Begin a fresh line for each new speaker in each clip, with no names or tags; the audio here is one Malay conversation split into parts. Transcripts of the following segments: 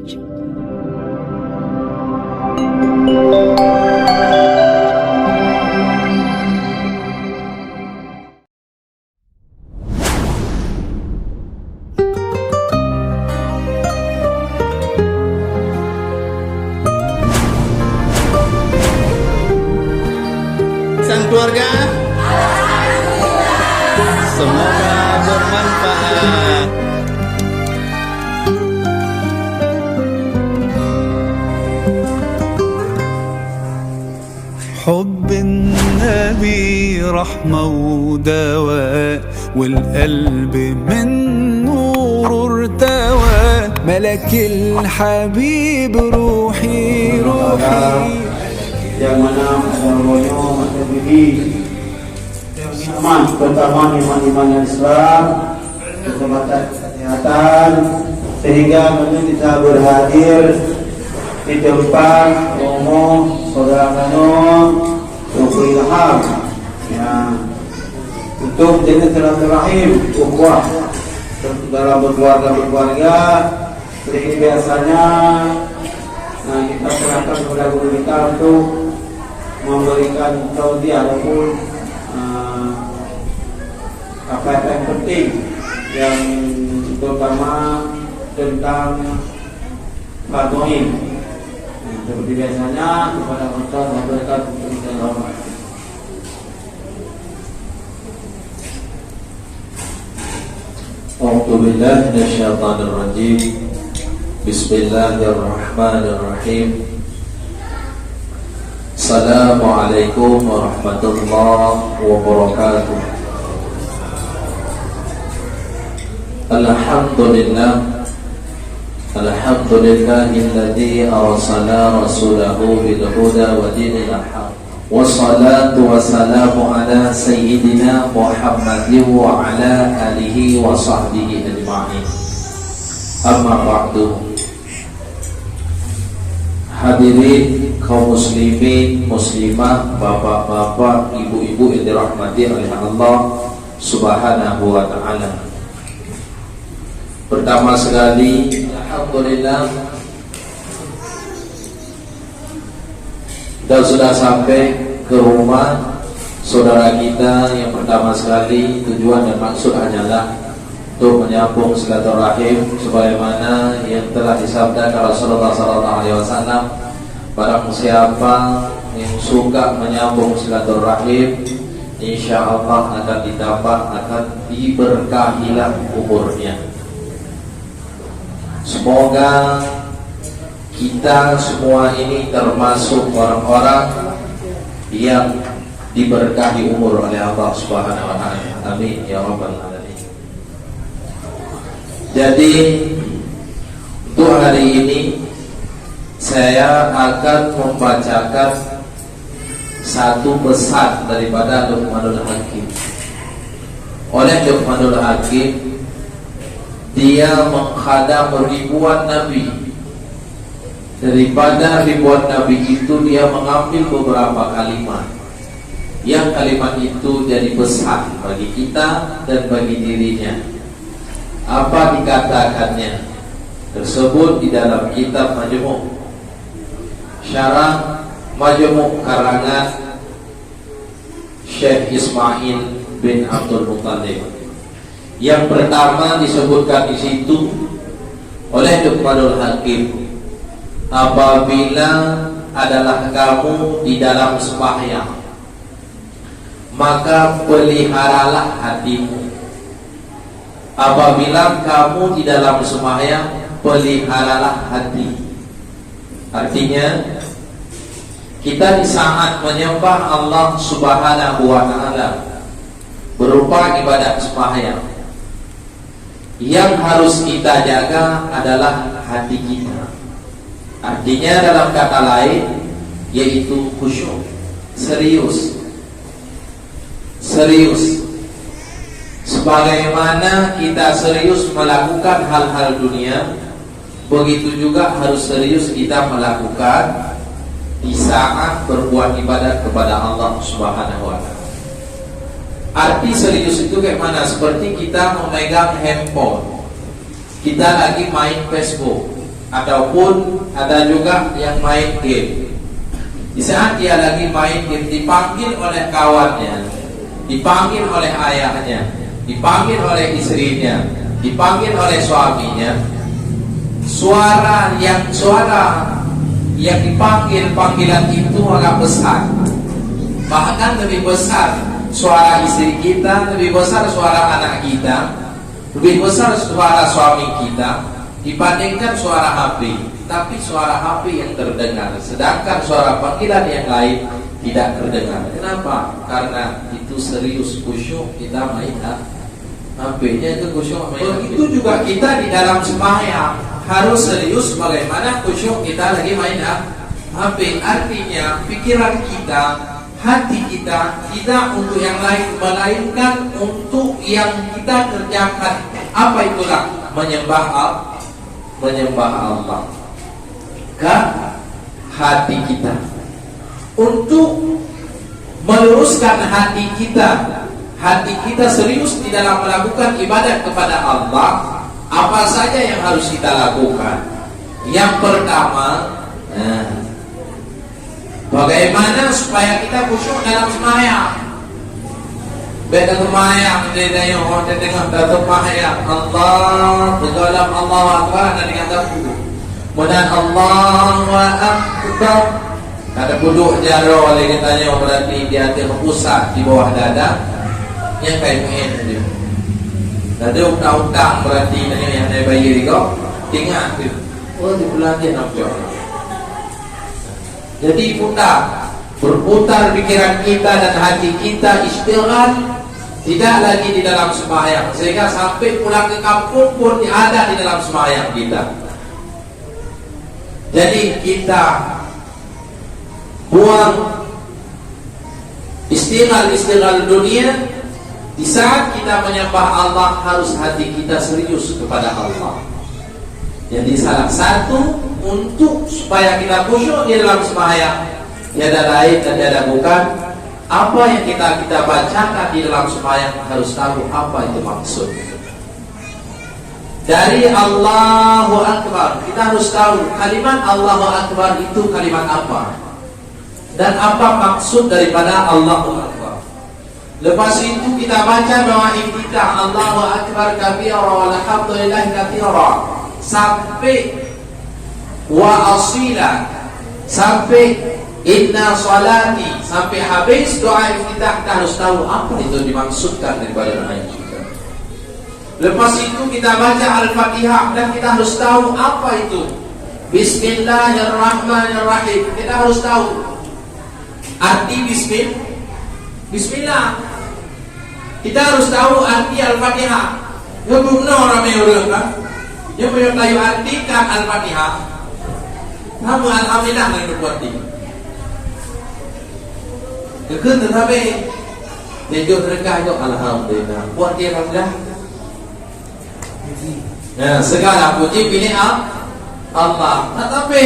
Sang keluarga, semoga bermanfaat.
حب النبي رحمة ودواء والقلب من نور ارتوى ملك الحبيب روحي روحي
yang mana semuanya menjadi iman pertama iman Islam kesempatan kesehatan sehingga kita berhadir di tempat umum saudara kanu Dukul Ilham ya untuk jenis silaturahim ukhuwah dalam berkeluarga seperti biasanya. Nah, kita serahkan kepada guru kita untuk memberikan tausiah ataupun apa yang penting yang terutama tentang fardhoin. Seperti biasanya kepada ustaz memberikan pemberian hormat.
A'udzu billahi minasyaitonir rajim. Bismillahirrahmanirrahim. Assalamualaikum warahmatullahi wabarakatuh. Alhamdulillah Alhamdulillahilladzi arsala rasulahu bil huda wa dinil haq. Wassalatu wassalamu ala sayyidina Muhammadin wa ala alihi wa sahbihi ajma'in. Amma ba'du. Hadirin kaum muslimin, muslimah, bapak-bapak, ibu-ibu yang dirahmati oleh Allah Subhanahu wa ta'ala. Pertama sekali, alhamdulillah dan sudah sampai ke rumah saudara kita yang pertama sekali. Tujuan dan maksud hanyalah untuk menyambung silaturahim sebagaimana yang telah disabdakan Rasulullah SAW. Barang siapa yang suka menyambung silaturahim, insya Allah akan ditambah, akan diberkahilah umurnya. Semoga kita semua ini termasuk orang-orang yang diberkahi umur oleh Allah Subhanahu wa ta'ala. Amin ya rabbal alamin. Jadi untuk hari ini saya akan membacakan satu pesan daripada Luqmanul Hakim. Oleh Luqmanul Hakim, dia menghadap ribuan nabi. Daripada ribuan nabi itu dia mengambil beberapa kalimat. Yang kalimat itu jadi pesan bagi kita dan bagi dirinya. Apa dikatakannya tersebut di dalam kitab Majmu' Syarah Majmu' karangan Syekh Ismail bin Abdul Muttalib. Yang pertama disebutkan di situ oleh Luqmanul Hakim, apabila adalah kamu di dalam sembahyang, maka peliharalah hatimu. Apabila kamu di dalam sembahyang, peliharalah hati. Artinya kita di saat menyembah Allah Subhanahu wa ta'ala berupa ibadat sembahyang, yang harus kita jaga adalah hati kita. Artinya dalam kata lain yaitu khusyuk, serius. Sebagaimana kita serius melakukan hal-hal dunia, begitu juga harus serius kita melakukan di saat berbuat ibadat kepada Allah Subhanahu wa ta'ala. Arti serius itu kayak mana? Seperti kita memegang handphone, kita lagi main Facebook ataupun ada juga yang main game. Di saat dia lagi main game, dipanggil oleh kawannya, dipanggil oleh ayahnya, dipanggil oleh istrinya, dipanggil oleh suaminya. Suara yang dipanggil panggilan itu agak besar, bahkan lebih besar suara istri kita, lebih besar suara anak kita, lebih besar suara suami kita dibandingkan suara HP. Tapi suara HP yang terdengar, sedangkan suara panggilan yang lain tidak terdengar. Kenapa? Karena itu serius, khusyuk kita main HP-nya itu khusyuk main HP. Itu juga kita di dalam sembahyang harus serius bagaimana khusyuk kita lagi main HP. Artinya pikiran kita, hati kita tidak untuk yang lain, melainkan untuk yang kita kerjakan. Apa itulah? Menyembah Allah ke hati kita. Untuk meluruskan hati kita serius di dalam melakukan ibadat kepada Allah. Apa saja yang harus kita lakukan? Yang pertama, bagaimana supaya kita khusyuk dalam sembahyang? Beda sembahyang, beda yang orang tengah dalam sembahyang. Allah, dalam Allah Akbar, dan dengan takbir. Kemudian Allahu Akbar. Ada duduk jaro oleh ditanya berarti dia terpusat di bawah dada. Yang kayak main dia. Dada utang-utang berarti yang ada bayi juga. Tinggal tu. Oh di bulan dia nak jauh. Jadi berputar pikiran kita dan hati kita istighfar, tidak lagi di dalam sembahyang, sehingga sampai pulang ke kampung pun ada di dalam sembahyang kita. Jadi kita buang istighfar dunia. Di saat kita menyembah Allah, harus hati kita serius kepada Allah. Jadi salah satu untuk supaya kita khusyuk di dalam sembahyang, tiada lain dan tiada bukan, apa yang kita bacakan di dalam sembahyang harus tahu apa itu maksud. Dari Allahu Akbar, kita harus tahu kalimat Allahu Akbar itu kalimat apa, dan apa maksud daripada Allahu Akbar. Lepas itu kita baca doa iftitah Allahu Akbar kabira walhamdulillahi katsira sampai wa asila, sampai inna salati, sampai habis doa iftitah. Kita harus tahu apa itu dimaksudkan daripada doa itu. Lepas itu kita baca Al-Fatihah dan kita harus tahu apa itu Bismillahirrahmanirrahim. Kita harus tahu arti Bismillah. Kita harus tahu arti Al-Fatihah. Ya benar orang yang kan? Yang punya tahu arti kan Al-Fatihah. Kamu alhamdulillah yang berarti. Dekut tetapi dia mereka itu alhamdulillah. Buat dia alhamdulillah. Nah, segala puji pilih Allah. Tetapi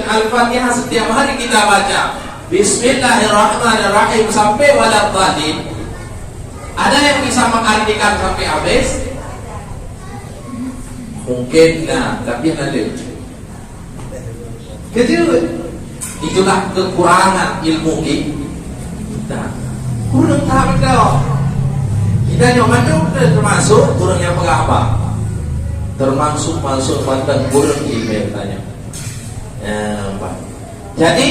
Al-Fatihah setiap hari kita baca Bismillahirrahmanirrahim sampai waladhdallin. Ada yang bisa mengartikan sampai habis? Mungkin, tapi nanti kecil. Itulah kekurangan ilmu kita. Kurang tahu kau. Kita nyoba termasuk kurang yang apa? Termasuk masuk mantan kurang ilmu tanya. Jadi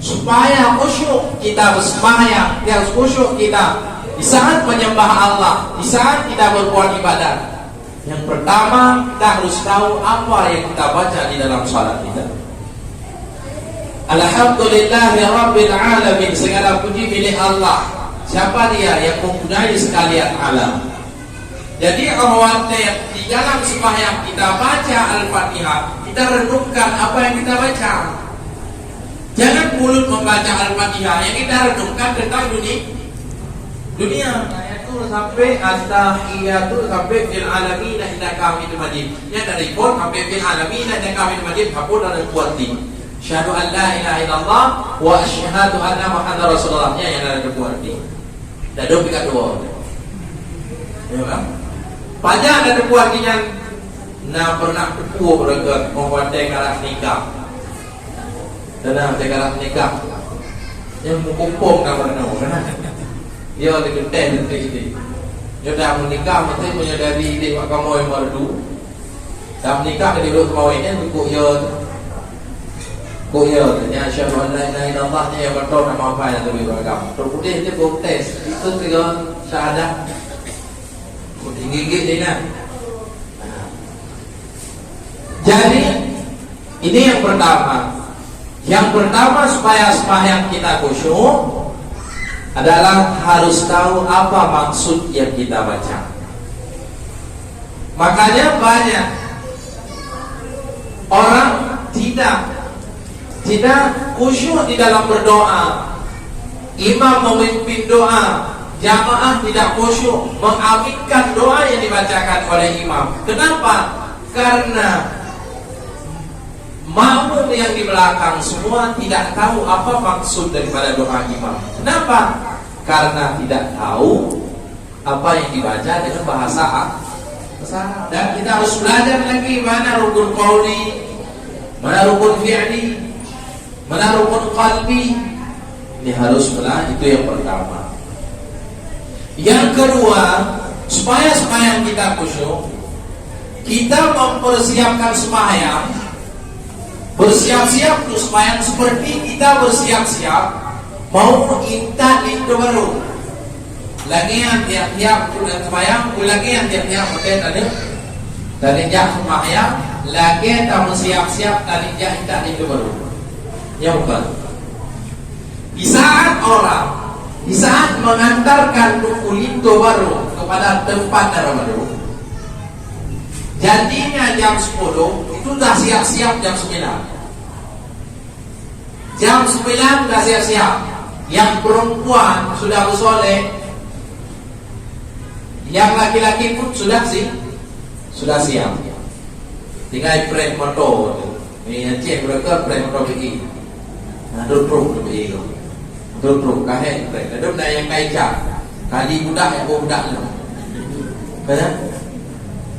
supaya khusyuk kita bersembahyang, dia harus khusyuk kita di saat menyembah Allah, di saat kita berbuat ibadat. Yang pertama, kita harus tahu apa yang kita baca di dalam salat kita. Alhamdulillahirabbil alamin, segala puji milik Allah. Siapa dia yang mempunyai sekalian alam. Jadi yang di dalam sembahyang kita baca Al-Fatihah, kita renungkan apa yang kita baca. Jangan mulut membaca Al-Fatihah, yang kita renungkan tentang dunia. Ayatul sampai at-tahiyatul sampai fil alamin innaka hamidum majid. Yang dari pun sampai fil alamin innaka hamidum majid, hapun dan kuati. Syahadu an la ilaha illallah wa asyhadu anna muhammadar rasulullah. Yang ada kuati. Dan doa dua. Ya kan? Banyak ada kuatinya na pernah kupu mereka membuatkan karak nikah. Dan karak nikah yang mengumpul nak pernah kan? Dia ada gede nanti ini. Dia dah menikah mesti menyadari dia mak kamu yang merdu. Dah menikah dia duduk kawinnya kok ya ternyata syahadu an la ilaha illallah ni yang betul nama apa yang lebih beragam. Terputih dia protes itu tiga syahadat. Tinggi-tinggi dia nak. Jadi ini yang pertama. Yang pertama supaya sembahyang kita khusyuk adalah harus tahu apa maksud yang kita baca. Makanya banyak orang tidak khusyuk di dalam berdoa. Imam memimpin doa, jamaah tidak khusyuk mengaminkan doa yang dibacakan oleh imam. Kenapa? Karena makmum yang di belakang semua tidak tahu apa maksud daripada doa imam. Kenapa? Karena tidak tahu apa yang dibaca dengan bahasa Arab. Dan kita harus belajar lagi mana rukun qauli, mana rukun fi'li, mana rukun qalbi. Ini harus benar, itu yang pertama. Yang kedua, supaya sembahyang kita khusyuk, kita mempersiapkan sembahyang. Bersiap-siap untuk sembahyang seperti kita bersiap-siap mau inta itu baru. Lagi yang tiap-tiap sembahyang, lagi yang tiap-tiap pakai tadi jak sembahyang, lagi kita bersiap-siap tadi jak inta itu baru. Ya bukan. Di saat mengantarkan dukul itu baru kepada tempat baru, jadinya jam 10 itu dah siap-siap jam 9. Jam 9 dah siap-siap. Yang perempuan sudah bersolek, yang laki-laki pun sudah siap. Tinggal prem motor tu. Ini cek mereka prem motor pergi. Duduk pergi tu. Duduk kahek prem. Duduk nak yang kaicak. Kali budak yang budak tu. Kan?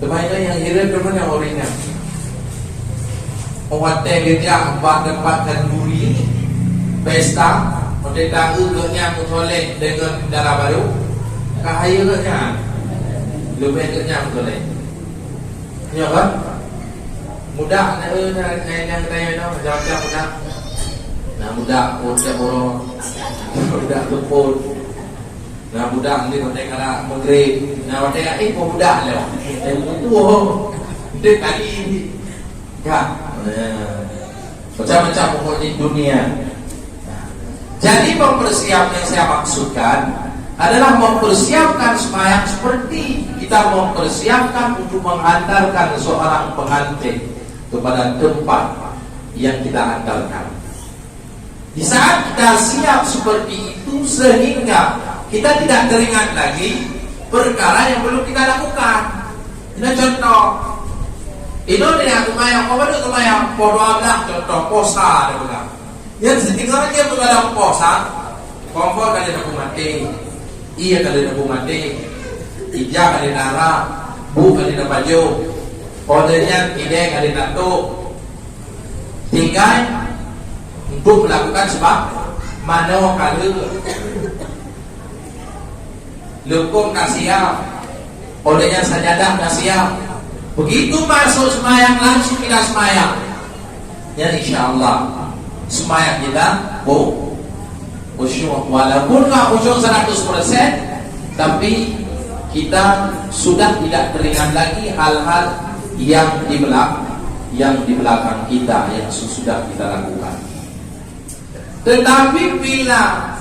Sebenarnya yang hidup tu mana orangnya? Orang dia tempat kenduri pesta, mereka ukenya mutoleh dengan darah baru, kahaya ukenya, lebih ukenya mutoleh. Ya kan? Mudah nak yang tanya macam mudah. Nah mudah mudah orang, mudah tupun. Nah mudah ni mereka nak mengrip. Nah mereka pun mudah lah. Tua, dia kali ini, kan? Macam-macam pokoknya dunia. Jadi mempersiapkan yang saya maksudkan adalah mempersiapkan sembahyang seperti kita mempersiapkan untuk menghantarkan seorang pengantin kepada tempat yang kita hantarkan. Di saat kita siap seperti itu sehingga kita tidak teringat lagi perkara yang belum kita lakukan. Ini contoh. Ini dia kumayang, apa dia kumayang? Podo abdah contoh posa dia bilang. Yang setinggal dia dalam posa, kompor kali nak mati, iya kali nak mati, ija kali nara, bu kali nak baju, podenya ide kali nak tu. Tinggal untuk melakukan sebab mana kali lukung kasiap, podenya sajadah kasiap. Begitu masuk sembahyang langsung kita sembahyang. Ya insyaallah sembahyang kita khusyuk. Walaupun tak khusyuk 100%, tapi kita sudah tidak teringat lagi hal-hal yang di belakang kita yang sudah kita lakukan. Tetapi bila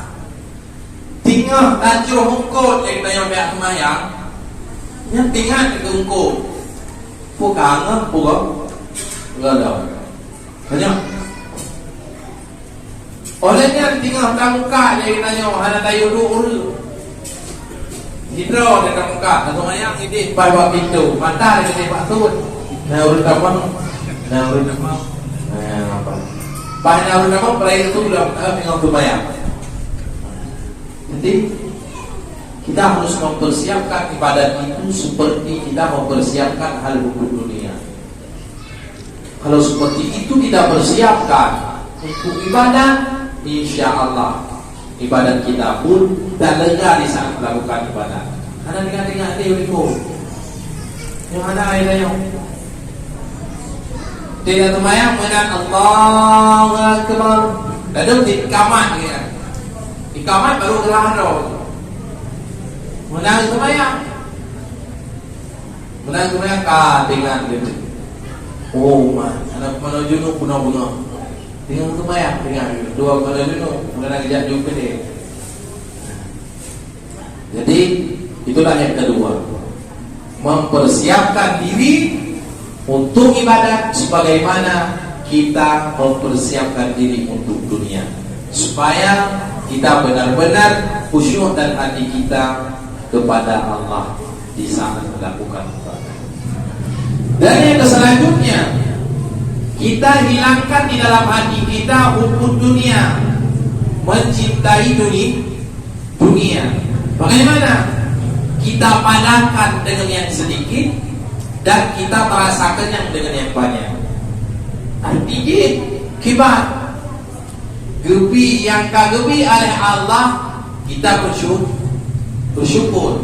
tinggal tajuk hukum yang kita yang sembahyang, yang tinggal ke hukum bukan ada. Banyak. Olehnya tinggal muka jadi tanya hana tayu dulu. Hidro dekat muka, atau ayang ini bawa pintu, mata dia pak tut. Nah urut apa? Apa? Banyak urut apa? Pelai itu belum tinggal tu bayar. Jadi kita harus mempersiapkan ibadat itu seperti kita mempersiapkan hal hukum dunia. Kalau seperti itu kita persiapkan untuk ibadah, insya Allah ibadat kita pun tak lega di saat melakukan ibadah. Karena dengar-dengar dia berikut yang mana ayatnya tidak temayang menang Allahu Akbar lalu di ikamat ya. Ikamat baru gerahan roh menang temayang dengan gitu. Oh man, anak menuju nu punah-punah dengan temayang dengan dua menuju nu mengenai kejap juga deh. Jadi itulah yang kedua, mempersiapkan diri untuk ibadat sebagaimana kita mempersiapkan diri untuk dunia, supaya kita benar-benar khusyuk dan hati kita kepada Allah di saat melakukan ibadah. Dan yang selanjutnya, kita hilangkan di dalam hati kita hukum dunia, mencintai dunia. Bagaimana? Kita padankan dengan yang sedikit dan kita merasa kenyang dengan yang banyak. Artinya kibat gebi yang kagebi oleh Allah kita bersyukur.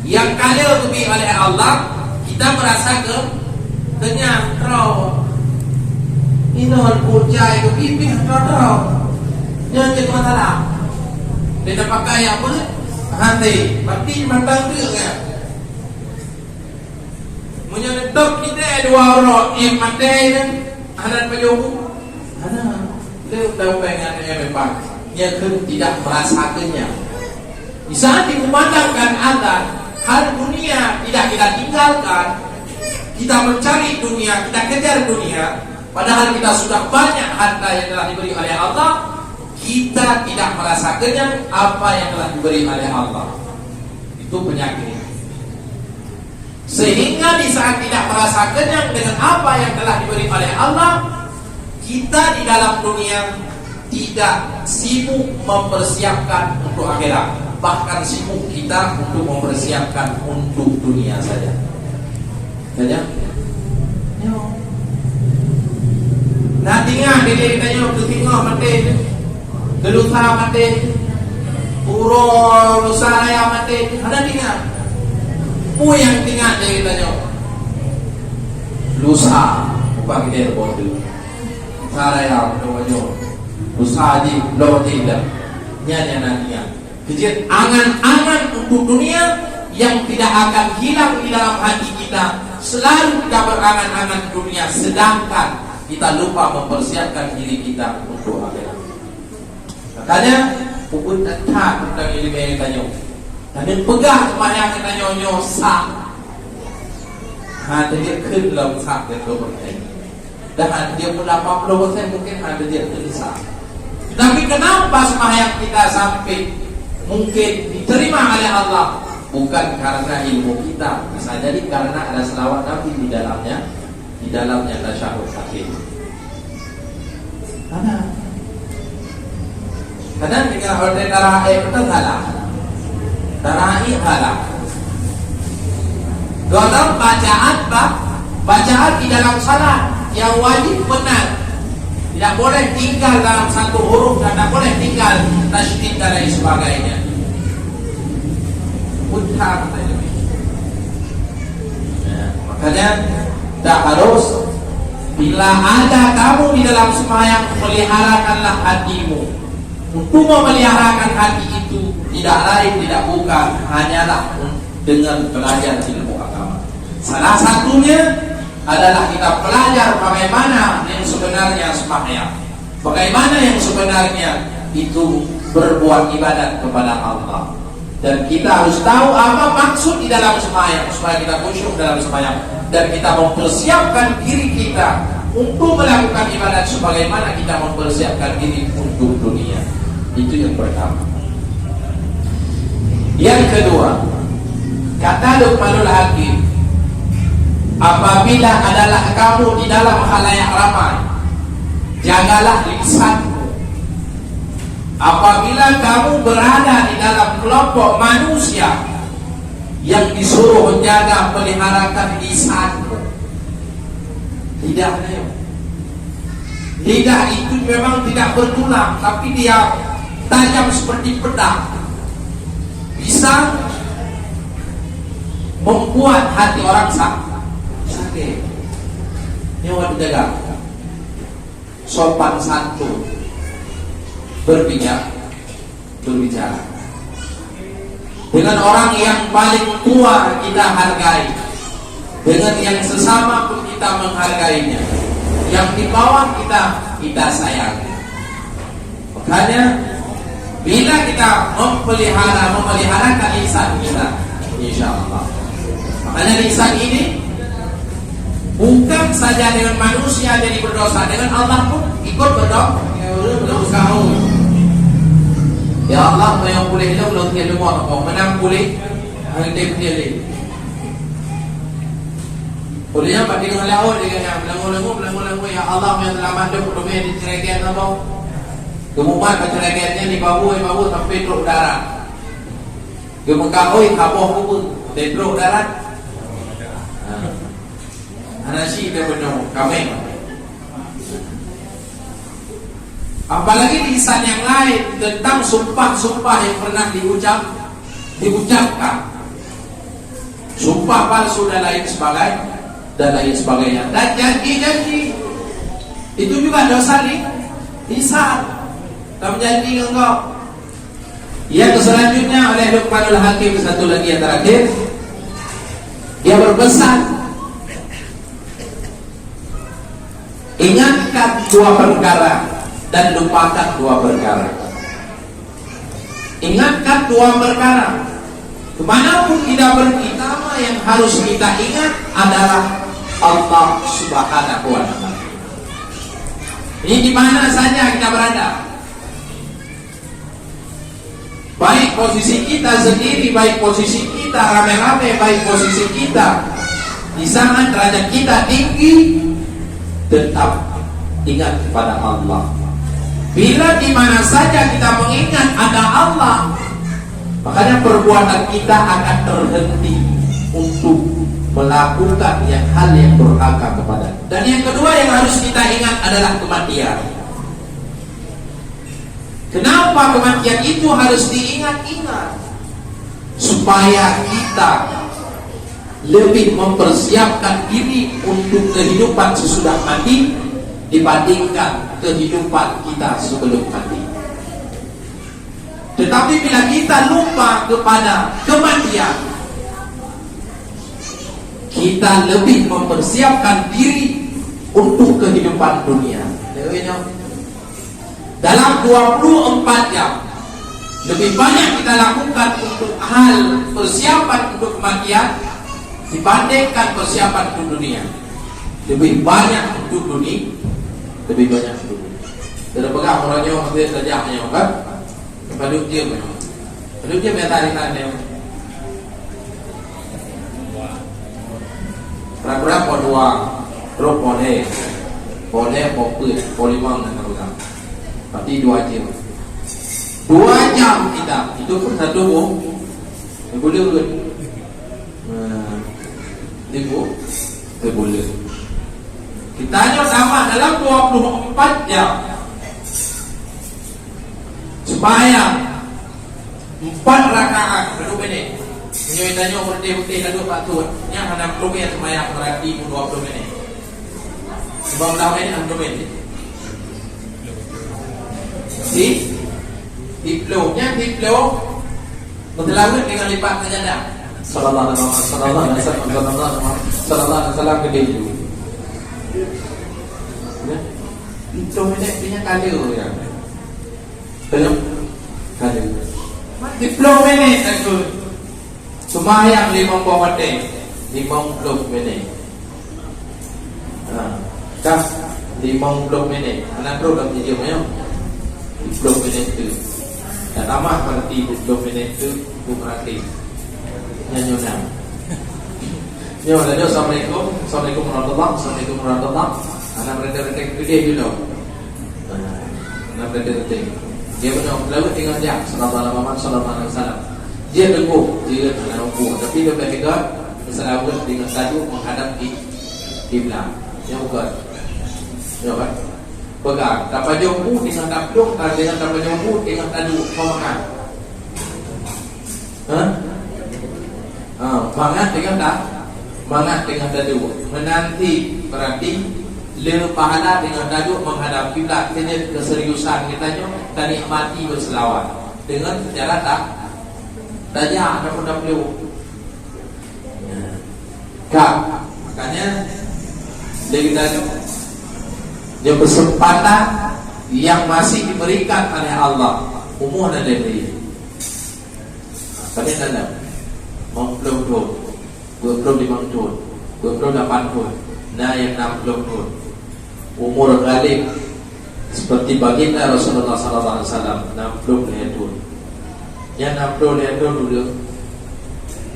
Yang kaya gebi oleh Allah kita merasa kenyang. Terus inon pujai gebi terus yang masalah. Dia pakai apa? Hati, berarti matang tu kan? Menyentuh kita dua orang yang mati kan? Anak penyuhu, anak, dia tahu pengen yang memang, dia tidak merasakannya. Di saat dikumandangkan atas hal dunia tidak kita tinggalkan, kita mencari dunia, kita kejar dunia, padahal kita sudah banyak harta yang telah diberi oleh Allah. Kita tidak merasakannya apa yang telah diberi oleh Allah. Itu penyakit. Sehingga di saat tidak merasakannya dengan apa yang telah diberi oleh Allah, kita di dalam dunia tidak sibuk mempersiapkan untuk akhirat, bahkan sibuk kita untuk mempersiapkan untuk dunia saja. Saja. Nah tinggal dia tanya tu tinggal mati. Gelusa mati, puro lusa raya mati, ada tinggal. Yang tinggal dia tanya. Lusa, bukan dia bodoh. Lusa raya bodoh. Lusa di lodi dah. Nyanya nantinya. Kejadian angan-angan untuk dunia yang tidak akan hilang di dalam hati kita. Selalu kita berangan-angan dunia, sedangkan kita lupa mempersiapkan diri kita untuk akhirat. Makanya puput dan tak tentang ilmu yang tanya. Dan dia pegang semayang yang tanya nyosak. Ada dia kelam sak dia berkata. Dan dia pun 80% mungkin ada dia terlisak. Tapi kenapa semayang kita sampai mungkin diterima oleh Allah? Bukan karena ilmu kita, bisa jadi karena ada selawat Nabi di dalamnya tasyahud akhir. Kadang dengan order tarawih itu salah. Tarawih salah. Dalam bacaan di dalam salat yang wajib benar. Tidak boleh tinggal dalam satu huruf dan tidak boleh tinggal tasydid dan lain sebagainya. Mudah saja. Makanya tak harus bila ada kamu di dalam sembahyang, peliharakanlah hatimu. Untuk memeliharakan hati itu tidak lain tidak bukan hanyalah dengan belajar ilmu agama. Salah satunya adalah kita belajar bagaimana yang sebenarnya sembahyang, bagaimana yang sebenarnya itu berbuat ibadat kepada Allah. Dan kita harus tahu apa maksud di dalam sembahyang supaya kita khusyuk dalam sembahyang dan kita mempersiapkan diri kita untuk melakukan ibadat sebagaimana kita mempersiapkan diri untuk dunia. Itu yang pertama. Yang kedua, kata Luqmanul Hakim, apabila adalah kamu di dalam khalayak ramai, jagalah lisanmu. Apabila kamu berada di dalam kelompok manusia yang disuruh menjaga peliharakan lisanmu,
Lidah lidah itu memang tidak bertulang, tapi dia tajam seperti pedang, bisa membuat hati orang sakit. Nyawa dijaga, sopan santun, berbicara dengan orang yang paling tua kita hargai, dengan yang sesama pun kita menghargainya, yang di bawah kita sayangi. Makanya bila kita memeliharakan lisan kita, insya Allah. Makanya lisan ini bukan saja dengan manusia jadi berdosa, dengan Allah pun ikut berdosa. Ya Allah, yang boleh itu belum tiada semua, kau menang boleh, hari dia boleh. Bolehnya pada dengan laut dia kata, belangu, ya Allah yang telah manduk domnya di ceregen apa? Kemudian ceregennya di bahu sampai teruk darah. Kemudian kapoh pun teruk darah. Anasi dia benar kami. Apalagi lisan yang lain tentang sumpah-sumpah yang pernah diucapkan, sumpah palsu dan lain sebagainya, dan janji-janji itu juga dosa lisan. Kamu janji engkau. Yang selanjutnya oleh Luqmanul Hakim, satu lagi yang terakhir, dia berpesan, ingatkan dua perkara dan lupakan dua perkara. Ingatkan dua perkara. Kemanapun kita pergi, pertama yang harus kita ingat adalah Allah Subhanahu wa Ta'ala. Ini di mana saja kita berada, baik posisi kita sendiri, baik posisi kita rame-rame, baik posisi kita di sana derajat kita tinggi, tetap ingat kepada Allah. Bila di mana saja kita mengingat ada Allah, makanya perbuatan kita akan terhenti untuk melakukan hal yang durhaka kepada. Dan yang kedua yang harus kita ingat adalah kematian. Kenapa kematian itu harus diingat-ingat? Supaya kita lebih mempersiapkan diri untuk kehidupan sesudah mati dibandingkan kehidupan kita sebelum mati. Tetapi bila kita lupa kepada kematian, kita lebih mempersiapkan diri untuk kehidupan dunia. Dalam 24 jam lebih banyak kita lakukan untuk hal persiapan untuk kematian dibandingkan persiapan untuk dunia. Lebih banyak untuk dunia, lebih banyak untuk dunia. Tidak pegang orangnya, maksudnya sejahnya kan? Paduk dia tarik-tarik. Berapa dua drop boleh popul polimang dan pegang. Berarti 2 jam. 2 jam kita itu pun satu boleh. Boleh. Kita hanya sama dalam 24 jam. Supaya 4 rakaat berapa minit? Menyoy tanya berdeh-berdeh lalu Pak Tun. Yang 60 minit semayang berarti 20 minit. Sebab tahu ini 60 minit. Di flow-nya bertelawat dengan lipat sajadah. Sallallahu alaihi wasallam ke dia itu. Itu minitnya kali ya. Belum kali. Di flow minit aku. Sumayang 50 minit. Dah 50 minit. Anak bro dah video punya. 20 minit tu. Dan tamat berarti 20 minit tu berarti nyanyonan. Assalamualaikum warahmatullahi. Anak mereka gede dulu. Anak mereka dia benar lalu tinggal dia sallallahu alaihi wasallam. Dia dengung, dia nak rukuk, tapi dia berdekat bersalawat dengan satu menghadap kiblat. Ya bukan. Ya kan? Pegang. Dapat jumpu dengan tapluk, dengan dapat jumpu dengan tadu makan. Mangat dengan tak? Mangat dengan tadu. Menanti berarti le pahala dengan tadu menghadap kiblat. Ini keseriusan kita tadi mati berselawat. Dengan cara tak? Tanya dapat tapluk. Kak, makanya dia dia kesempatan yang masih diberikan oleh Allah umur dan diberi. Tapi dalam 50 tahun, 25 tahun, 28 tahun, nah yang 60 tahun, umur galib seperti baginda Rasulullah SAW 60 tahun. Yang 60 tahun dulu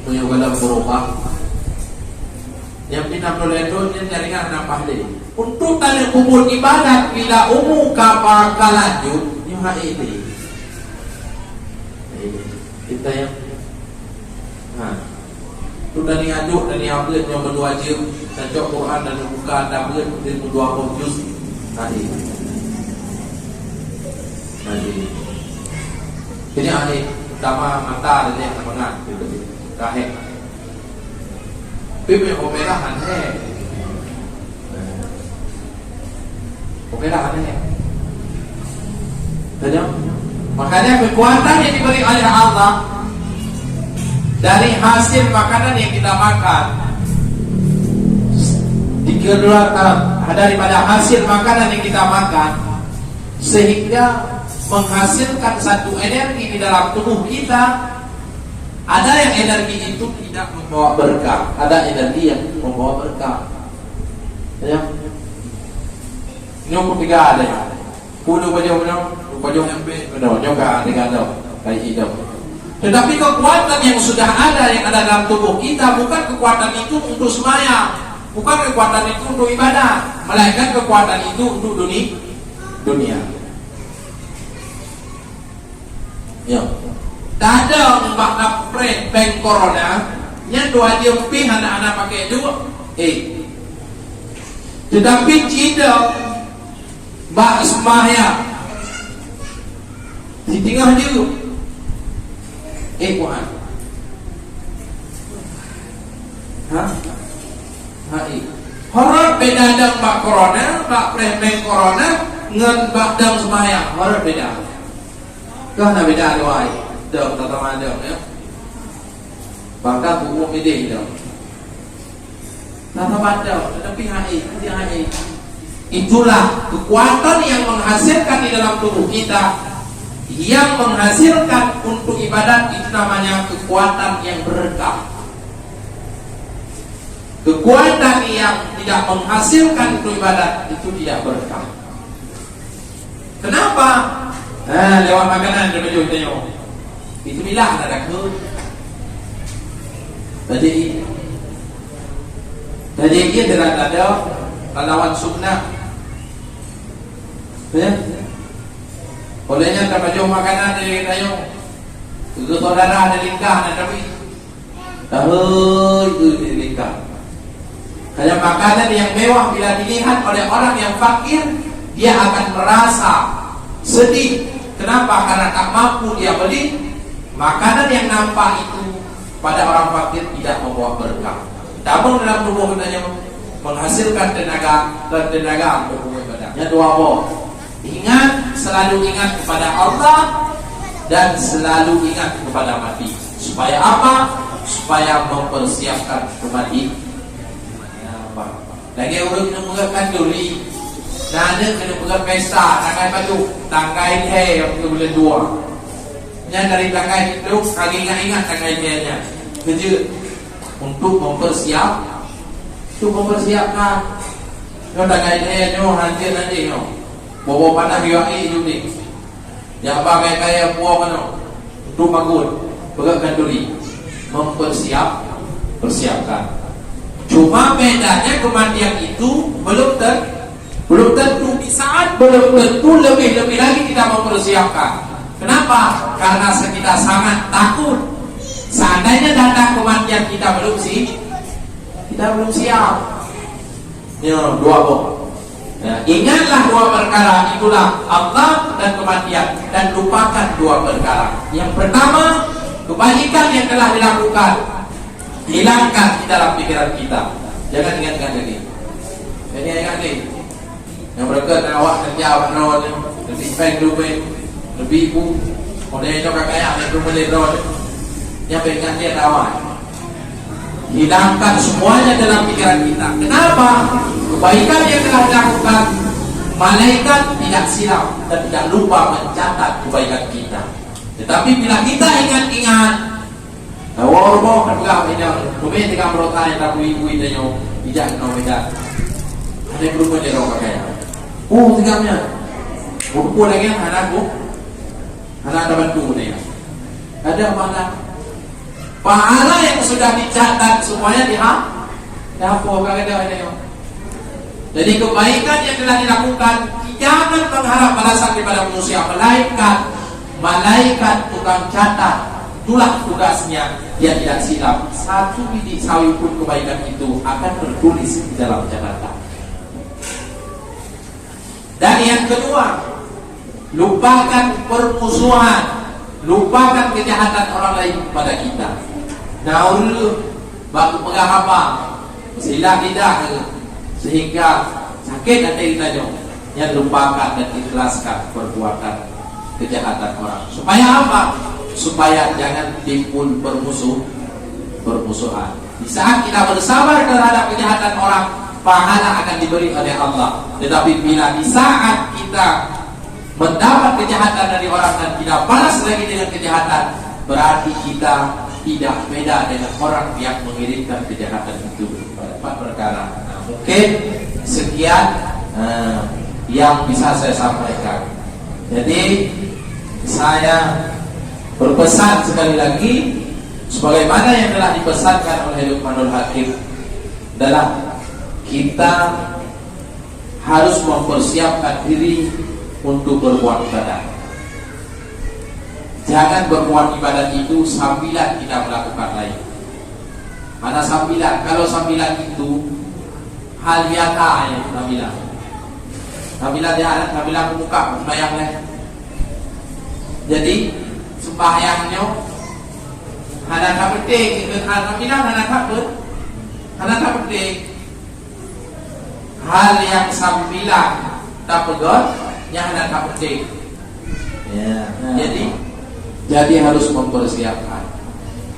menyoba berubah. Yang 60 tahun dia jaringan nambah deh. Untuk tanda kubur ibadat bila umum kapal lanjut yang ini kita yang tu dari aduk dari abad yang berdua jam dan cok Quran dan buka tablet dari berdua juz tadi ini ahli sama mata dan yang semangat kahek pipi operahan Oke lah aneh. Makanya kekuatan yang diberi oleh Allah dari hasil makanan yang kita makan, dikeluarkan daripada hasil makanan yang kita makan, sehingga menghasilkan satu energi di dalam tubuh kita. Ada yang energi itu tidak membawa berkah, ada energi yang membawa berkah. Ya. Ini umur 3 ada ya. Kudu baju yang juga dengan kayak hidup. Tetapi kekuatan yang sudah ada yang ada dalam tubuh kita bukan kekuatan itu untuk sembahyang, bukan kekuatan itu untuk ibadah, melainkan kekuatan itu untuk dunia. Ya. Tak ada mbak prank bank corona, nya dua dia pi anak-anak pakai dua. Tetapi tidak Mbak sembahyang di tengah dia Quran Harap beda dengan Mbak Corona, Mbak Premeng Corona ngan Mbak Dang sembahyang, harap beda. Karena beda doai Dang tataman Dang ya. Bahkan umum ide Dang tataman Dang, tetapi hai itulah kekuatan yang menghasilkan di dalam tubuh kita, yang menghasilkan untuk ibadat. Itu namanya kekuatan yang berkah. Kekuatan yang tidak menghasilkan untuk ibadat itu tidak berkah. Kenapa? Lewat makanan dia baju tengok. Itu bilang ada ke. Jadi dia tidak ada lawan sunnah. Ya. Olehnya dapat jauh makanan dari tayo. Itu saudara ada lingkah ada tapi. Itu lingkah. Kayak makanan yang mewah bila dilihat oleh orang yang fakir, dia akan merasa sedih. Kenapa? Karena tak mampu dia beli. Makanan yang nampak itu pada orang fakir tidak membawa berkah. Namun dalam tubuh kita menghasilkan tenaga untuk ibadahnya. Dua boh. Selalu ingat kepada Allah dan selalu ingat kepada mati. Supaya apa? Supaya mempersiapkan kematian. Lagi orang kena mengatakan duri. Nada kena pegang pesta, tangkai baju, tangkai teh yang kita boleh dua. Yang dari tangkai itu, kaki ingat tangkai tehnya. Kerja untuk mempersiapkan. Yang tangkai tehnya nanti. Bawa panah biwai juga ni. Yang pakai kaya puang untuk bangun, pegangkan duri, persiapkan. Cuma bedanya kematian itu belum tentu di saat belum tentu lebih lagi kita mempersiapkan. Kenapa? Karena kita sangat takut. Seandainya datang kematian kita belum siap. dua boh. Ya, ingatlah dua perkara, itulah Allah dan kematian, dan lupakan dua perkara. Yang pertama, kebaikan yang telah dilakukan, hilangkan di dalam pikiran kita. Jangan ingat-ingat lagi. Jadi ingat ni, yang berkata awak kerja awak rawat lebih baik lebih ibu, orang yang cakap kaya yang belum boleh rawat, yang ingat dia awak. Hilangkan semuanya dalam pikiran kita. Kenapa? Kebaikan yang telah dilakukan, malaikat tidak silap dan tidak lupa mencatat kebaikan kita. Tetapi bila kita ingat-ingat, warbo adalah ini, kemudian dengan berotai tak ibu itu yang tidak kenal beda. Ada berubah dia orang kaya. Tigamnya, buku lagi anakku, anak ada bantu dia. Ada mana? Pahala yang sudah dicatat semuanya dihapus kagak ada. Jadi kebaikan yang telah dilakukan, jangan mengharap balasan daripada manusia. Malaikat tukang catat, itulah tugasnya. Dia tidak silap. Satu biji sawi pun kebaikan itu akan tertulis di dalam catatan. Dan yang kedua, lupakan permusuhan, lupakan kejahatan orang lain kepada kita. Nah, dulu batu pegang apa? Silah tidak sehingga sakit hati kita jauh. Yang lupakan dan ikhlaskan perbuatan kejahatan orang. Supaya apa? Supaya jangan timbul permusuhan. Di saat kita bersabar terhadap kejahatan orang, pahala akan diberi oleh Allah. Tetapi bila di saat kita mendapat kejahatan dari orang dan tidak balas lagi dengan kejahatan, berarti kita tidak beda dengan orang yang mengirimkan kejahatan itu. Empat perkara. Nah, mungkin sekian yang bisa saya sampaikan. Jadi saya berpesan sekali lagi, sebagaimana yang telah dipesankan oleh Luqmanul Hakim, adalah kita harus mempersiapkan diri untuk berbuat ibadah. Jangan berbuat ibadat itu sambilan kita melakukan lain. Mana sambilan? Kalau sambilan itu hal nyata ya sambilan. Sambilan dia ada sambilan muka sembahyangnya. Jadi sembahyangnya ada tak penting, sambilan ada tak penting. Hal yang sambilan tak pegot, yang ada tak penting. Ya. Jadi harus mempersiapkan.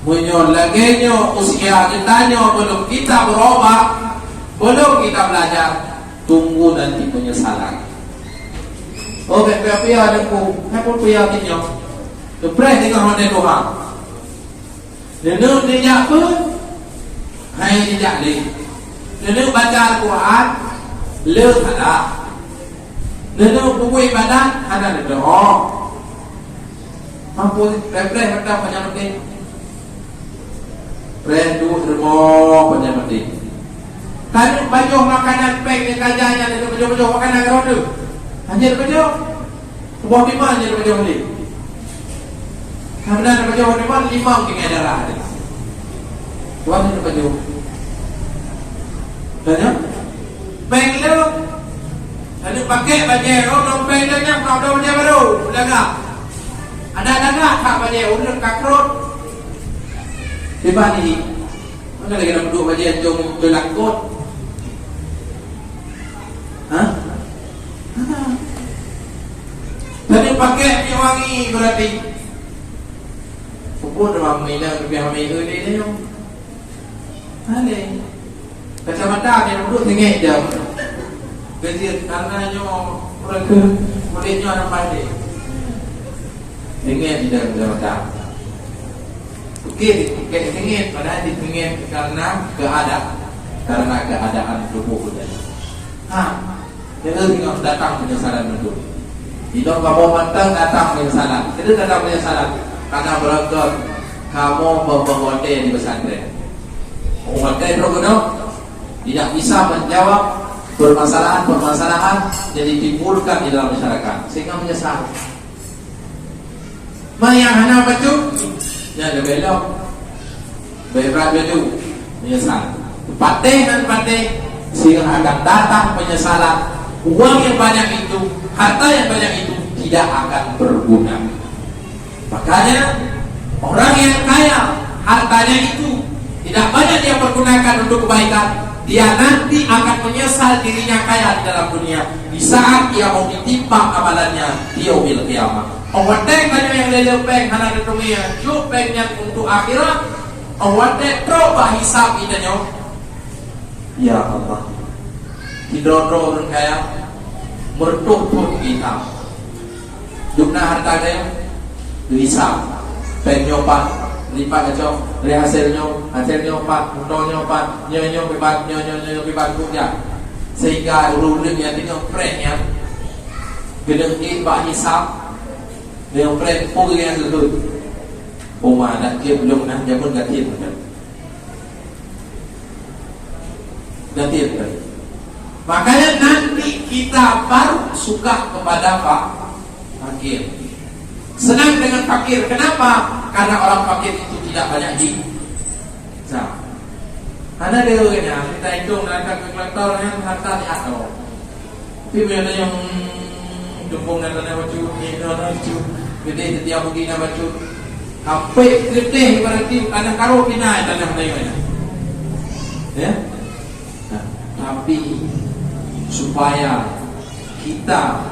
Munyo lagenya usia kitanya belum kita berubah, belum kita belajar, tunggu nanti penyesalan. Oh, pia ada ku, aku pia tinyo. Depres dengan honde doa. Denu dia pun, hai dia le. Denu baca Al-Quran, le ada. Denu buku ibadah ada doa. Mampu refresh macam banyak penting. Rendu semua banyak penting. Kan baju makanan pek ni kajanya ni baju makanan roda. Hanya baju. Buah lima hanya baju ni. Karena baju lima mungkin ada darah. Tuan ni baju. Tanya? Pek lu. Ada pakai baju orang pek dah nyam kau dah baju baru. Jaga. Ada tak baju udah kakrot. Tiba ni, mana lagi nak duduk baju yang jom belakot? Tadi pakai minyak wangi berarti. Pukul dah mina lebih hamil ni dia. Ada. Kacamata dia duduk tengok jam. Kerja karena mereka muridnya ada pandai. Tengok di dalam kacamata. Okey, tengok pada ditengok karena keadaan tubuh kita. Kita tengok datang penyesalan itu. Tidak kamu mentang datang penyesalan. Kita datang penyesalan karena berangkat kamu berpengote di pesantren. Pengote itu tidak bisa menjawab permasalahan jadi timbulkan di dalam masyarakat sehingga menyesal. Mayang hana baju, ya ada belok, berat baju, menyesal. Patih dan patih, sehingga akan datang penyesalan. Uang yang banyak itu, harta yang banyak itu tidak akan berguna. Makanya orang yang kaya, hartanya itu tidak banyak dia pergunakan untuk kebaikan, dia nanti akan menyesal dirinya kaya di dalam dunia di saat dia mau ditimbang amalannya di yaumil qiyamah. Orang tanya yang lele peng hana dunia, cuk pengnya untuk akhirat. Orang coba hisab itanya. Ya Allah, hidro orang kaya mertumpuk kita. Jumlah harta kaya bisa penyopat lipat kacau dari hasilnya 4 motornya 4 nyonya bebas punya sehingga urut yang tinggal prenya gedeng ini pak hisap dengan prenya pun yang sedut rumah nak dia belum nak jamun gatin makanya nanti kita baru suka kepada Pak fakir, senang dengan fakir. Kenapa? Karena orang fakir itu tidak banyak hisab. Ada dia kita hitung angka kalkulator yang harta di atas. Tapi ada yang dukung dan ada baju ni ada baju gede setiap begini baju sampai gede berarti ada karo pina tanah mana ya. Nah, tapi supaya kita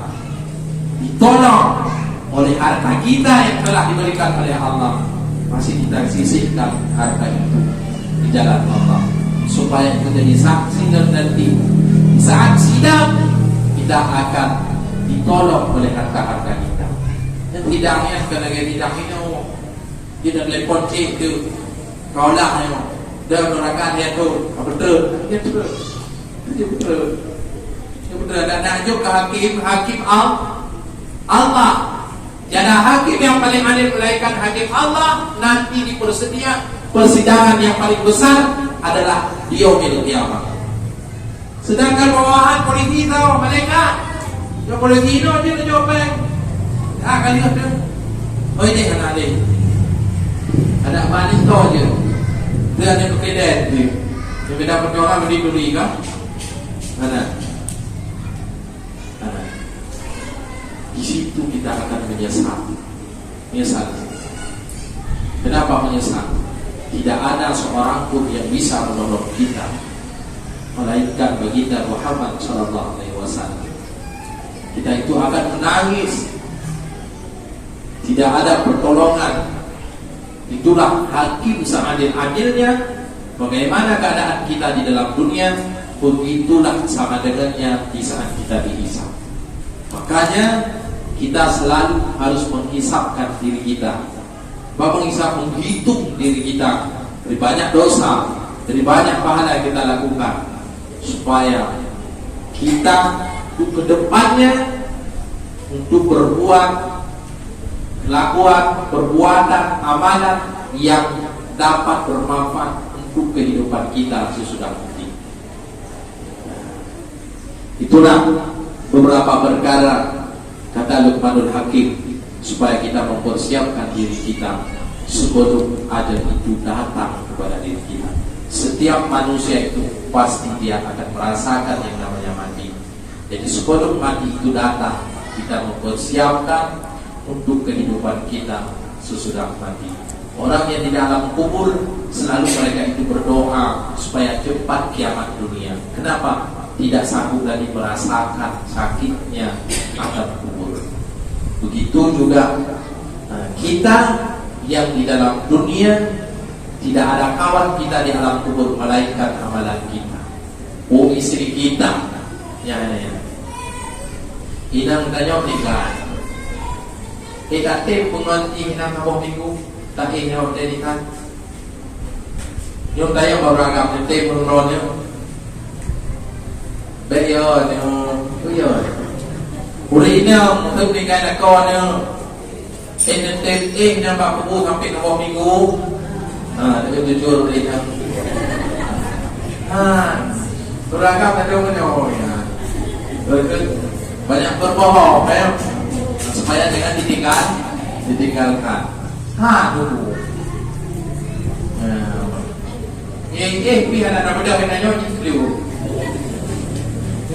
ditolong oleh harta kita yang telah diberikan oleh Allah, masih kita sisihkan harta itu di jalan Allah supaya itu jadi saksi dan nanti di saat sidang kita akan ditolong oleh harta-harta kita. Dan tidaknya kena tidak ini tidak telepon cik tu kaulah ni dah neraka dia tu betul dia betul dan najuk ke hakim Allah. Jadi hakim yang paling adil melainkan hakim Allah. Nanti di persidangan yang paling besar adalah di yaumil qiyamah. Sedangkan bawahan polisi tahu mereka yang polisi itu dia jawab kali ada oh ini kan ada manis tu je dia ada kekedan dia beda perkara berdiri kan ada di situ kita akan menyesal. Kenapa menyesal? Tidak ada seorang pun yang bisa menolong kita melainkan baginda Muhammad sallallahu alaihi wasallam. Kita itu akan menangis. Tidak ada pertolongan. Itulah hakim seadil-adilnya. Bagaimana keadaan kita di dalam dunia, begitulah sama dengannya di saat kita dihisab. Makanya kita selalu harus menghisapkan diri kita, menghitung diri kita dari banyak dosa, dari banyak pahala yang kita lakukan, supaya kita untuk kedepannya untuk berbuat kelakuan, perbuatan, amalan yang dapat bermanfaat untuk kehidupan kita sesudah mati. Itulah beberapa perkara kata Luqmanul Hakim supaya kita mempersiapkan diri kita sebelum ajal itu datang kepada diri kita. Setiap manusia itu pasti dia akan merasakan yang namanya mati. Jadi sebelum mati itu datang, kita mempersiapkan untuk kehidupan kita sesudah mati. Orang yang di dalam kubur selalu mereka itu berdoa supaya cepat kiamat dunia. Kenapa? Tidak sanggup lagi merasakan sakitnya azab kubur. Begitu juga kita yang di dalam dunia tidak ada kawan kita di alam kubur melainkan amalan kita. Oh istri kita, ya. Inang tanya nikah. Kita pengantin inang awak minggu tak ingat dari kan. Yang tanya beragam nanti menurutnya. Bây giờ thì bây giờ uri nhau thêm đi cái là con nữa em nha bà cũng mua thằng tiền nó minggu để jujur đi thằng beragam ada menyoy banyak berbohong ya supaya jangan ditinggalkan dulu pihak anak muda penanya itu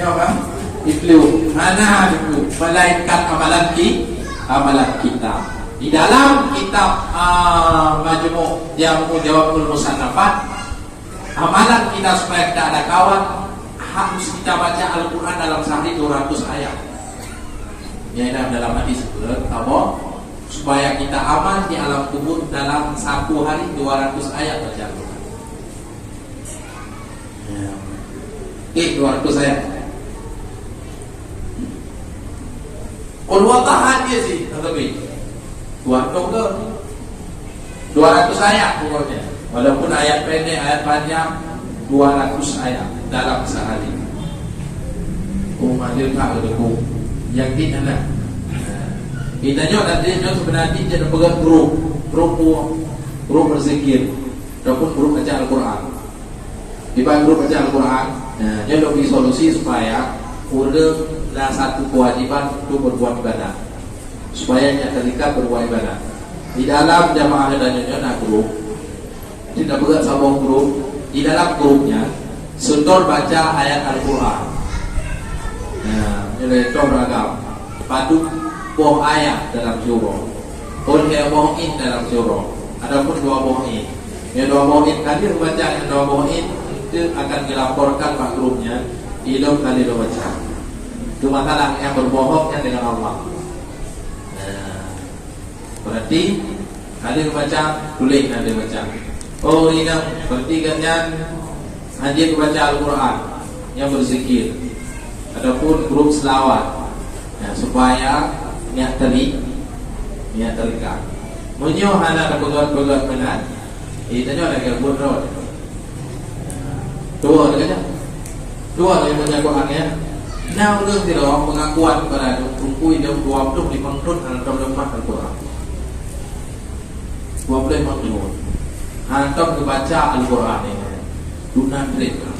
Ya apa? Iflu. Mana itu? Melainkan amalan kita. Di dalam kitab Majmu' Jawabul Musannafat, amalan kita supaya tidak ada kawan harus kita baca Al-Quran dalam sehari 200 ayat. Ya, dalam hadis apa? Supaya kita aman di alam kubur dalam 1 hari 200 ayat baca Al-Quran. Ya. 200 ayat. Kalau tahan dia sih, tapi 200 ayat pokoknya. Walaupun ayat pendek, ayat panjang, 200 ayat dalam sehari. Hadir tak ada ku. Yang ini adalah kita nyo sebenarnya dia pegang grup berzikir ataupun grup baca Al-Quran. Di bawah grup baca Al-Quran, dia lebih solusi supaya udah satu kewajiban untuk berbuat ibadah, supaya terlihat berbuat ibadah. Di dalam jamaah dan nyonya grup, tidak berat sabung grup. Di dalam grupnya setor baca ayat Al-Quran. Nilai itu beragam. Padu boh ayat dalam surah. Oleh boh in dalam surah. Adapun 2 boh in. Yang 2 boh in kali baca yang 2 boh in itu akan dilaporkan pak grupnya. Hidup kali lo baca. Cuma kadang yang berbohongnya dengan Allah. Berarti ada baca, tulis ada baca. Oh ini berarti kan hadir baca Al-Quran yang berzikir. Adapun grup selawat, supaya niat terikat. Munyo hana pegat benar. Itu ada gabung roh. Dua lagi banyak orangnya. Nah, udah tidak pengakuan kepada tunggu ini 25 tahun dalam rumah Al-Quran. 25 tahun. Hantam membaca Al-Quran ini. Dunan mereka.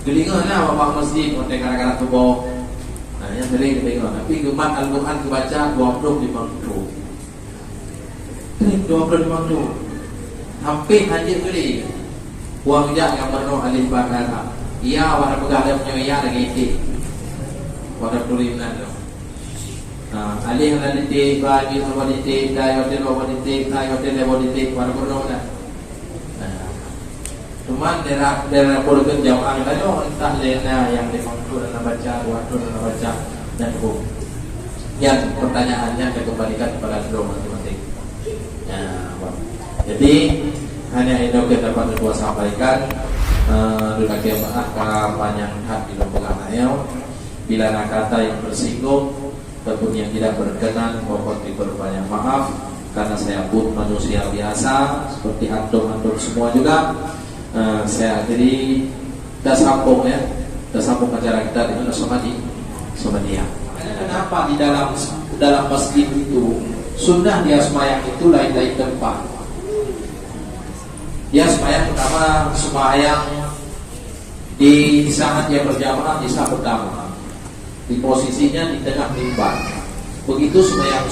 Gelingan bapak masjid untuk kadang-kadang tubuh. Yang sering dengar. Tapi gemat Al-Quran dibaca 25 tahun. 25 tahun. Hampir hancur geli. Buang jak yang penuh alif bahasa. Ia warna pegadam punya lagi itu. Warna tulisan tu. Alih yang ditik, bagi semua ditik, daya hotel bawa ditik, daya hotel bawa ditik, warna penuh dah. Cuman daerah politik jamaah kita tu entah lena yang dimaksud dalam baca, waktu dalam baca dan hukum. Yang pertanyaannya saya kembalikan kepada saudara masing-masing. Jadi hanya itu kita dapat dua sampaikan. Dunia jemaah kampanye hak di lembaga ayau. Bila ada kata yang bersinggung ataupun yang tidak berkenan, mohon diperbanyak maaf karena saya pun manusia biasa seperti antum semua juga. Saya jadi dah sambung acara kita dengan sama dia. Kenapa di dalam masjid itu sunnah dia sembahyang itu lain-lain tempat. Dia sembahyang pertama sembahyang di saat dia berjamaah di saat pertama, di posisinya di tengah mimbar. Begitu sembahyang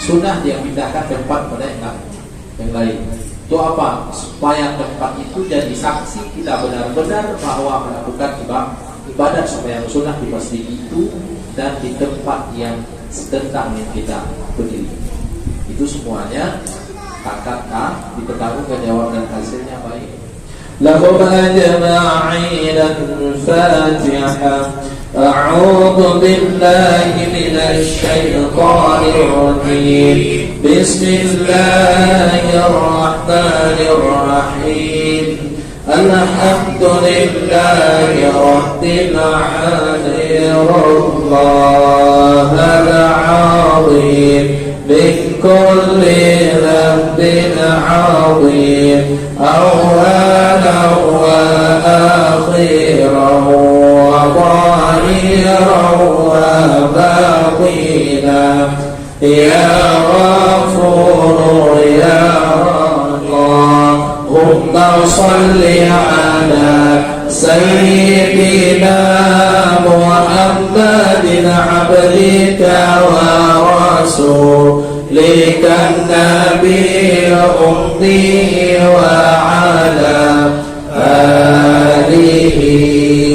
sunnah dia pindahkan tempat pada yang lain. Itu apa? Supaya tempat itu jadi saksi kita benar-benar bahwa melakukan ibadah sembahyang sunnah di masjid itu dan di tempat yang sedentang yang kita berdiri. Itu semuanya kakak dipertaruhkan jawab dan hasilnya baik.
Lahum ajma'in al-Fatihah. A'udzu billahi minasy syaithanir rajim. Bismillahirrahmanirrahim. Alhamdulillahi rabbil alamin. Allahul azim. من كل ذنب عظيم أولا وآخرا وظاهرا وباطنا يا غفور يا اللهم صل على سيدنا محمد عبدك ورسولك النبي الأمي وعلى آله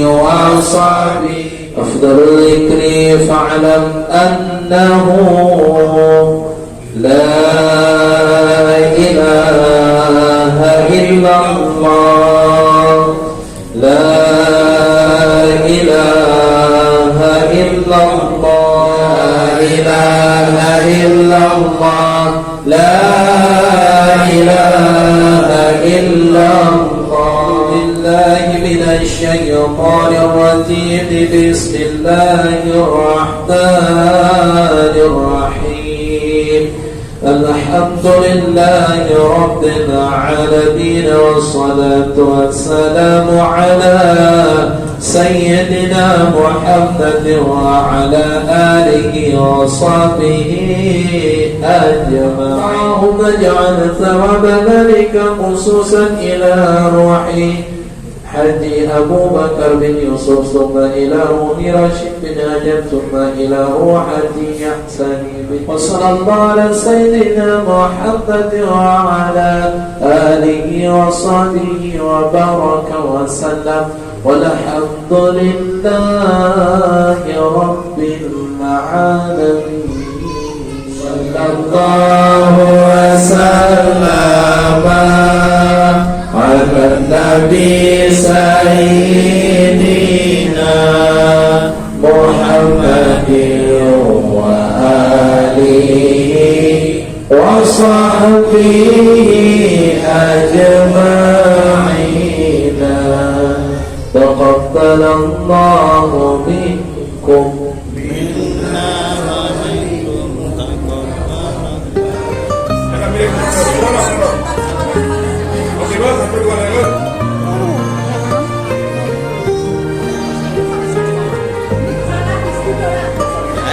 وصحبه أفضل الذكر فاعلم أنه لا إله إلا الله لا إله إلا الله لا إله إلا الله لا إله إلا الله بالله من الشيطان الرجيم بسم الله الرحمن الرحيم الحمد لله رب العالمين والصلاة والسلام على سيدنا محمد وعلى آله وصحبه أجمعين. اللهم اجعل ثواب ذلك خصوصا إلى روحي حج أبو بكر بن يوسف ثم إلى روح راشد بن عجب ثم إلى روح أحسن وصلى الله على سيدنا محمد وعلى آله وصحبه وبارك وسلم والحمد لله رب العالمين. صلى الله وسلم على النبي سيدنا محمد وآله وصحبه أجمعين. تقبل الله منكم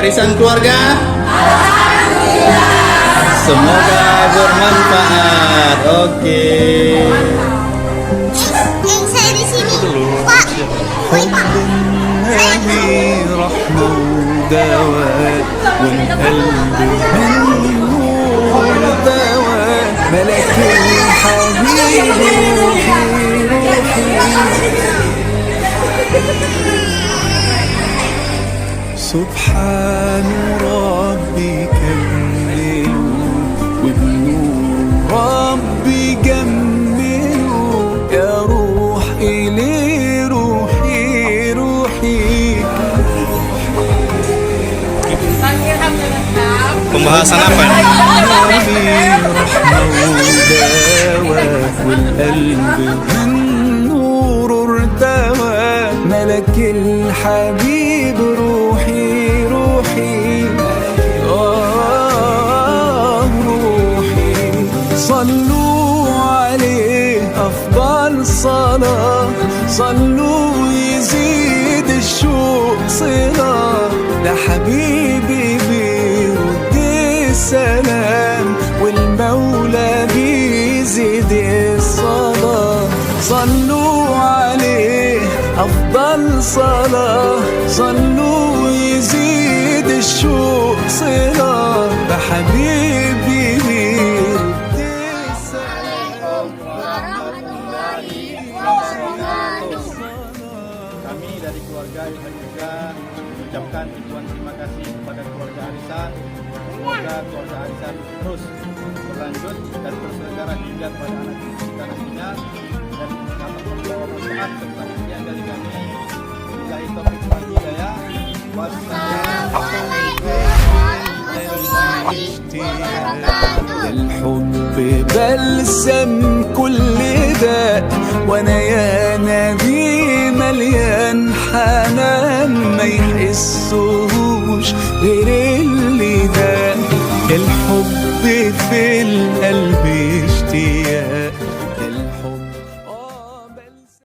Arisan keluarga, semoga bermanfaat. Oke.
Yang saya di sini, Pak. Woi, Pak.
النبي رحمة ودواء والقلب من نور دواء ملك الحبيب روحي سبحان ربي كمله وبنور ربي جمله يا روح إلي روحي
Pembahasan apa ini?
والقلب من نور ارتوى ملك الحبيب روحي روحي صلوا عليه أفضل صلاة صلوا يزيد الشوق صلاة ده حبيبي بيرد السلام والمولى بيزيد الصلاة صلوا عليه أفضل صلاة صلوا يزيد الشوق صلاة ده حبيبي بيرد السلام.
Kami dari keluarga Arisan juga mengucapkan ribuan terima kasih kepada keluarga Arisan. Semoga keluarga Arisan terus berlanjut dan terselenggara hingga pada anak kita nantinya dan dapat membawa manfaat serta kemudian dari kami. Billahi taufiq wal hidayah.
الحب بلسم كل داء وانا يا نبي مليان حنان ما يحسوش غير اللي ده الحب في القلب اشتياق